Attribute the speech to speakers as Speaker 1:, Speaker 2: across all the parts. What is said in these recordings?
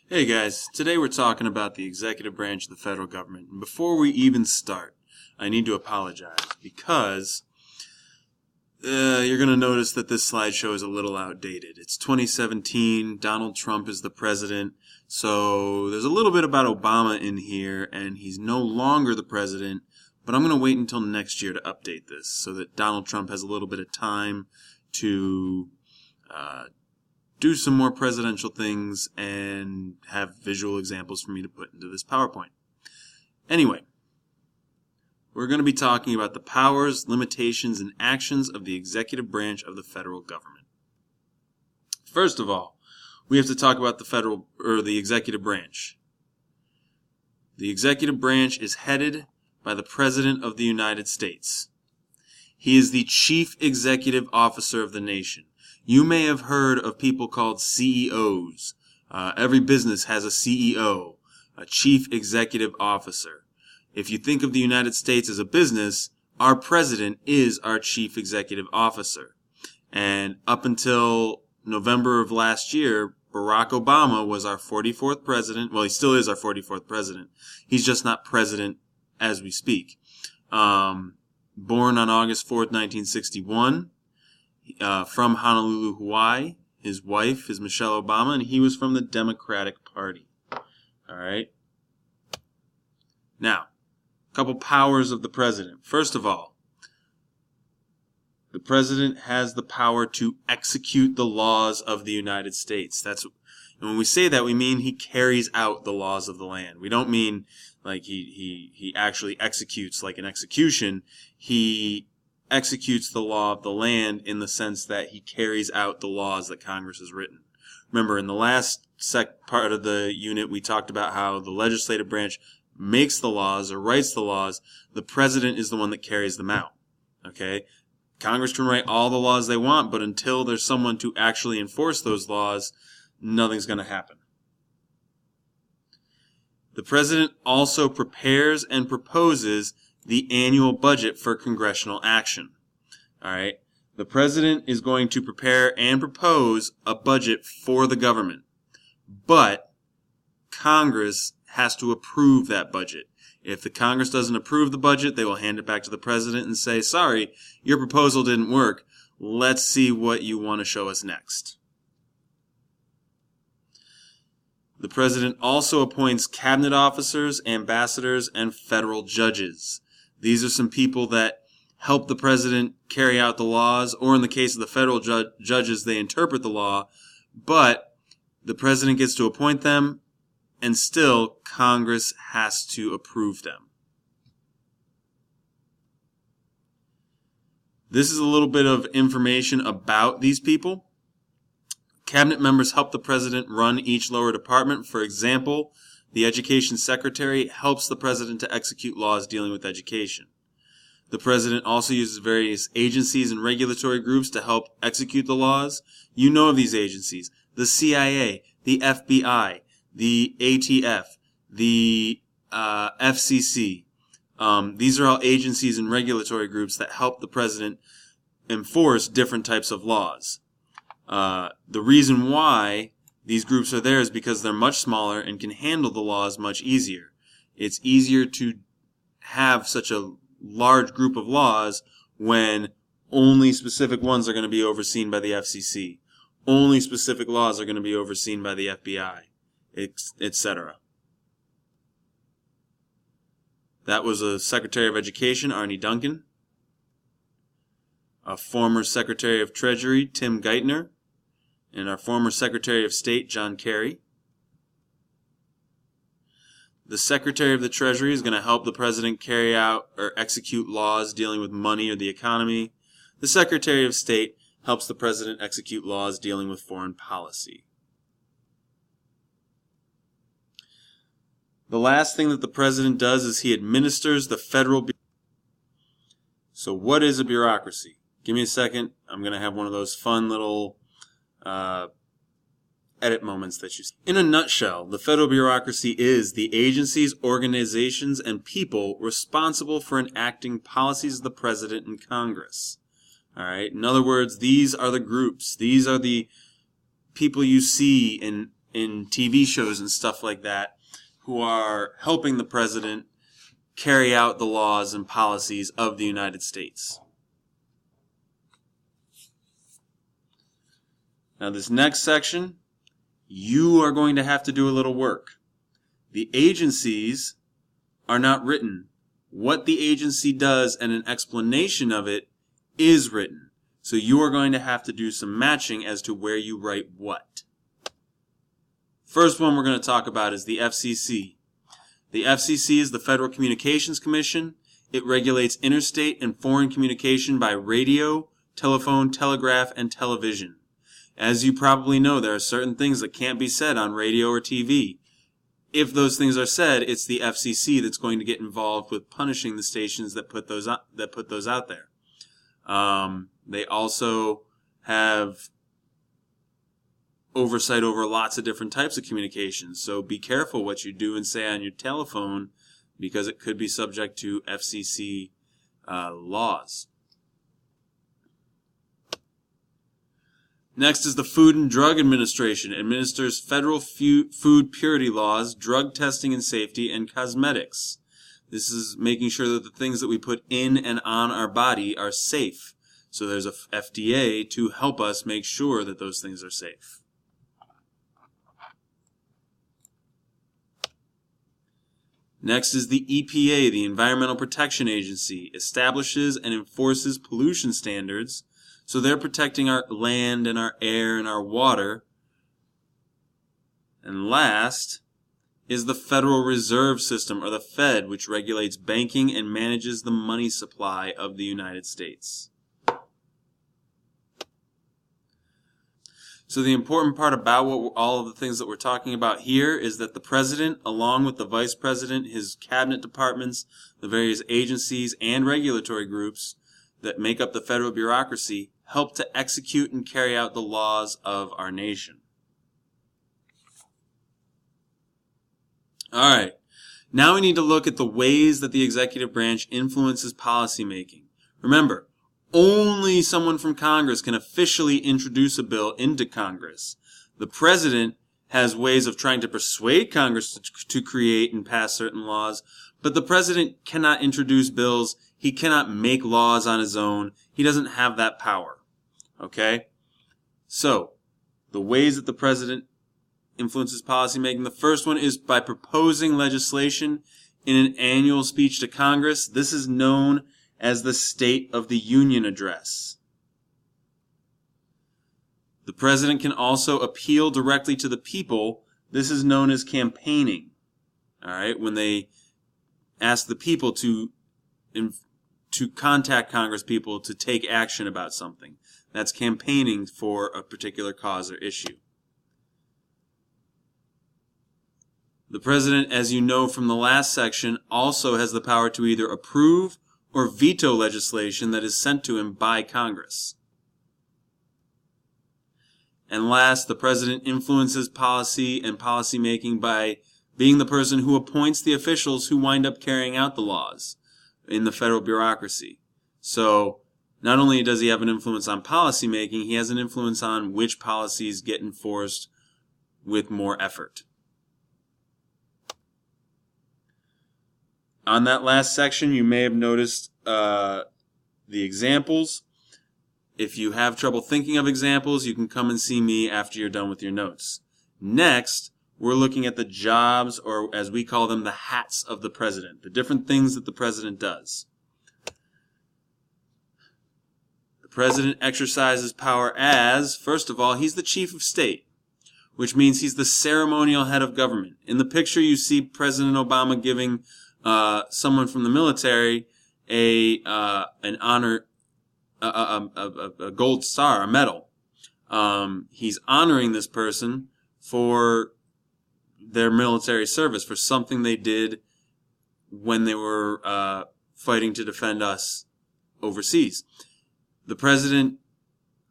Speaker 1: Hey guys, today we're talking about the executive branch of the federal government. And before we even start, I need to apologize because you're going to notice that this slideshow is a little outdated. It's 2017, Donald Trump is the president, so there's a little bit about Obama in here, and he's no longer the president, but I'm going to wait until next year to update this so that Donald Trump has a little bit of time to do some more presidential things and have visual examples for me to put into this PowerPoint. Anyway, we're going to be talking about the powers, limitations, and actions of the executive branch of the federal government. First of all, we have to talk about the executive branch. The executive branch is headed by the President of the United States. He is the chief executive officer of the nation. You may have heard of people called CEOs. Every business has a CEO, a chief executive officer. If you think of the United States as a business, our president is our chief executive officer. And up until November of last year, Barack Obama was our 44th president. Well, he still is our 44th president. He's just not president as we speak. Born on August 4th, 1961. From Honolulu, Hawaii. His wife is Michelle Obama, and he was from the Democratic Party. All right. Now, a couple powers of the president. First of all, the president has the power to execute the laws of the United States. And when we say that, we mean he carries out the laws of the land. We don't mean like he actually executes like an execution. He executes the law of the land in the sense that he carries out the laws that Congress has written. Remember, in the last part of the unit, we talked about how the legislative branch makes the laws or writes the laws. The president is the one that carries them out. Okay? Congress can write all the laws they want, but until there's someone to actually enforce those laws, nothing's going to happen. The president also prepares and proposes the annual budget for congressional action. All right. The president is going to prepare and propose a budget for the government, but Congress has to approve that budget. If the Congress doesn't approve the budget, they will hand it back to the president and say, sorry, your proposal didn't work. Let's see what you want to show us next. The president also appoints cabinet officers, ambassadors, and federal judges. These are some people that help the president carry out the laws, or in the case of the federal judges, they interpret the law, but the president gets to appoint them, and still Congress has to approve them. This is a little bit of information about these people. Cabinet members help the president run each lower department. For example, the Education Secretary helps the president to execute laws dealing with education. The president also uses various agencies and regulatory groups to help execute the laws. You know of these agencies: the CIA, the FBI, the ATF, the FCC. These are all agencies and regulatory groups that help the president enforce different types of laws. The reason why these groups are there is because they're much smaller and can handle the laws much easier. It's easier to have such a large group of laws when only specific ones are going to be overseen by the FCC. Only specific laws are going to be overseen by the FBI, etc. That was a Secretary of Education, Arne Duncan. A former Secretary of Treasury, Tim Geithner. And our former Secretary of State, John Kerry. The Secretary of the Treasury is going to help the president carry out or execute laws dealing with money or the economy. The Secretary of State helps the president execute laws dealing with foreign policy. The last thing that the president does is he administers the federal. So what is a bureaucracy? Give me a second. I'm going to have one of those fun little edit moments that you see. In a nutshell, the federal bureaucracy is the agencies, organizations, and people responsible for enacting policies of the president and Congress. All right. In other words, these are the groups. These are the people you see in in TV shows and stuff like that who are helping the president carry out the laws and policies of the United States. Now this next section, you are going to have to do a little work. The agencies are not written. What the agency does and an explanation of it is written. So you are going to have to do some matching as to where you write what. First one we're going to talk about is the FCC. The FCC is the Federal Communications Commission. It regulates interstate and foreign communication by radio, telephone, telegraph, and television. As you probably know, there are certain things that can't be said on radio or TV. If those things are said, it's the FCC that's going to get involved with punishing the stations that put those out there. They also have oversight over lots of different types of communications. So be careful what you do and say on your telephone, because it could be subject to FCC laws. Next is the Food and Drug Administration. It administers federal food purity laws, drug testing and safety, and cosmetics. This is making sure that the things that we put in and on our body are safe. So there's a FDA to help us make sure that those things are safe. Next is the EPA, the Environmental Protection Agency. Establishes and enforces pollution standards. So they're protecting our land and our air and our water. And last is the Federal Reserve System, or the Fed, which regulates banking and manages the money supply of the United States. So the important part about all of the things that we're talking about here is that the president, along with the vice president, his cabinet departments, the various agencies and regulatory groups that make up the federal bureaucracy, help to execute and carry out the laws of our nation. All right, now we need to look at the ways that the executive branch influences policymaking. Remember, only someone from Congress can officially introduce a bill into Congress. The president has ways of trying to persuade Congress to create and pass certain laws, but the president cannot introduce bills. He cannot make laws on his own. He doesn't have that power. Okay? So, the ways that the president influences policymaking. The first one is by proposing legislation in an annual speech to Congress. This is known as the State of the Union Address. The president can also appeal directly to the people. This is known as campaigning. All right, when they ask the people to contact Congress people to take action about something. That's campaigning for a particular cause or issue. The president, as you know from the last section, also has the power to either approve or veto legislation that is sent to him by Congress. And last, the president influences policy and policymaking by being the person who appoints the officials who wind up carrying out the laws in the federal bureaucracy. So, not only does he have an influence on policymaking, he has an influence on which policies get enforced with more effort. On that last section, you may have noticed the examples. If you have trouble thinking of examples, you can come and see me after you're done with your notes. Next, we're looking at the jobs, or as we call them, the hats of the president, the different things that the president does. The president exercises power as, first of all, he's the chief of state, which means he's the ceremonial head of government. In the picture, you see President Obama giving someone from the military an honor, a gold star, a medal. He's honoring this person for their military service, for something they did when they were fighting to defend us overseas. The president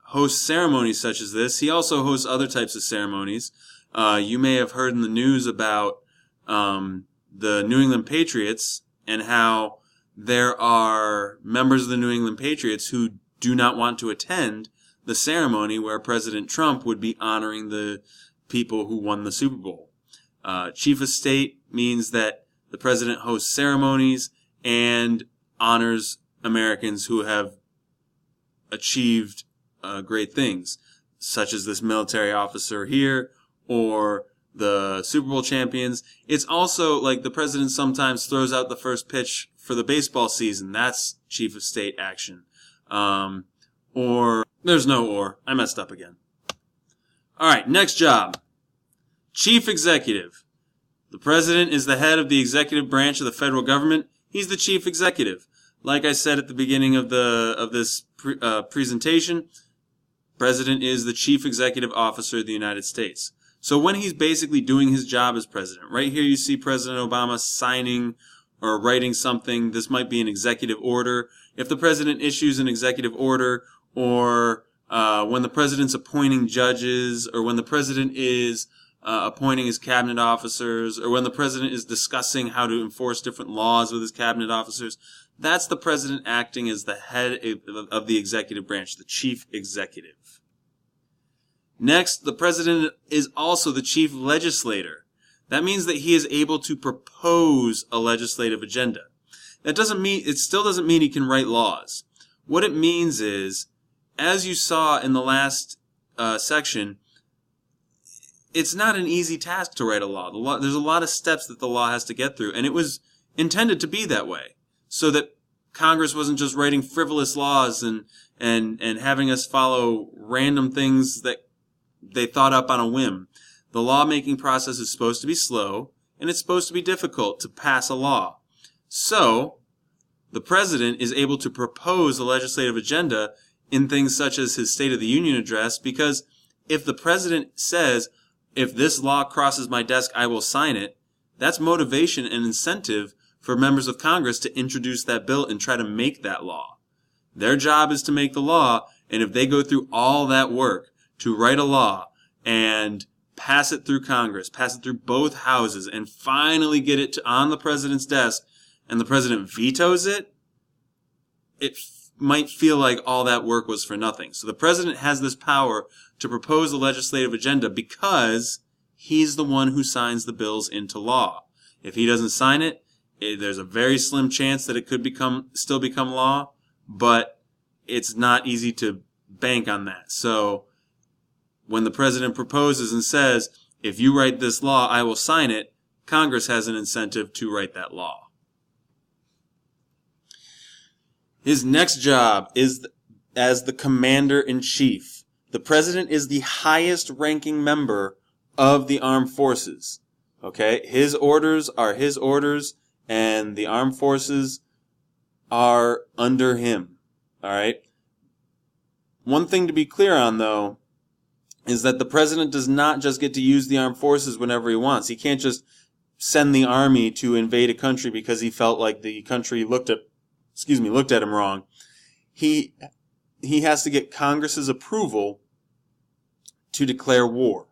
Speaker 1: hosts ceremonies such as this. He also hosts other types of ceremonies. You may have heard in the news about the New England Patriots and how there are members of the New England Patriots who do not want to attend the ceremony where President Trump would be honoring the people who won the Super Bowl. Chief of state means that the president hosts ceremonies and honors Americans who have achieved great things, such as this military officer here or the Super Bowl champions. It's also like the president sometimes throws out the first pitch for the baseball season. That's chief of state action. Or there's no or. I messed up again. All right, next job. Chief executive. The president is the head of the executive branch of the federal government. He's the chief executive. Like I said at the beginning of this presentation, president is the chief executive officer of the United States. So when he's basically doing his job as president, right here you see President Obama signing or writing something. This might be an executive order. If the president issues an executive order, or when the president's appointing judges, or when the president is appointing his cabinet officers, or when the president is discussing how to enforce different laws with his cabinet officers, that's the president acting as the head of the executive branch, the chief executive. Next, the president is also the chief legislator. That means that he is able to propose a legislative agenda. It still doesn't mean he can write laws. What it means is, as you saw in the last section, it's not an easy task to write a law. There's a lot of steps that the law has to get through, and it was intended to be that way, so that Congress wasn't just writing frivolous laws and having us follow random things that they thought up on a whim. The lawmaking process is supposed to be slow, and it's supposed to be difficult to pass a law. So, the president is able to propose a legislative agenda in things such as his State of the Union address, because if the president says, if this law crosses my desk, I will sign it, that's motivation and incentive for members of Congress to introduce that bill and try to make that law. Their job is to make the law, and if they go through all that work to write a law and pass it through Congress, pass it through both houses, and finally get it on the president's desk, and the president vetoes it, it might feel like all that work was for nothing. So the president has this power to propose a legislative agenda because he's the one who signs the bills into law. If he doesn't sign it, there's a very slim chance that it could still become law, but it's not easy to bank on that. So when the president proposes and says, if you write this law, I will sign it, Congress has an incentive to write that law. His next job is as the commander-in-chief. The president is the highest ranking member of the armed forces. Okay? His orders are his orders, and the armed forces are under him. All right? One thing to be clear on, though, is that the president does not just get to use the armed forces whenever he wants. He can't just send the army to invade a country because he felt like the country looked at him wrong. He has to get Congress's approval to declare war.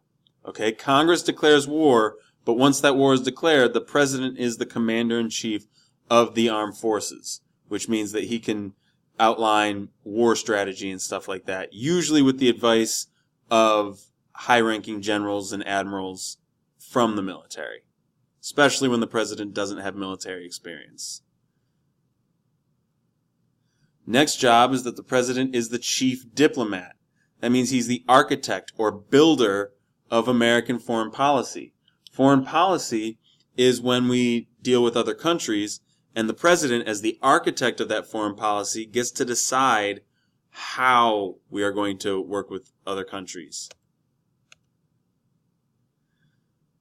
Speaker 1: Okay? Congress declares war, but once that war is declared, the president is the commander-in-chief of the armed forces, which means that he can outline war strategy and stuff like that, usually with the advice of high-ranking generals and admirals from the military, especially when the president doesn't have military experience. Next job is that the president is the chief diplomat. That means he's the architect or builder of American foreign policy. Foreign policy is when we deal with other countries, and the president, as the architect of that foreign policy, gets to decide how we are going to work with other countries.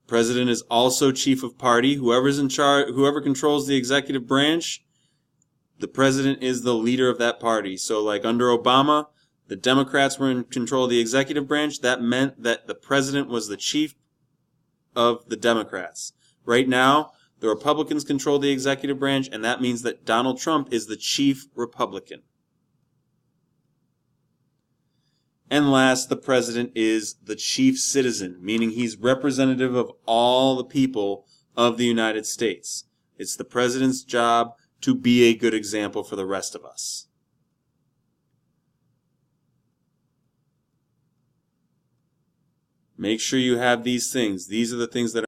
Speaker 1: President is also chief of party. Whoever's in charge, whoever controls the executive branch, the president is the leader of that party. So like under Obama, the Democrats were in control of the executive branch. That meant that the president was the chief of the Democrats. Right now, the Republicans control the executive branch, and that means that Donald Trump is the chief Republican. And last, the president is the chief citizen, meaning he's representative of all the people of the United States. It's the president's job to be a good example for the rest of us. Make sure you have these things. These are the things that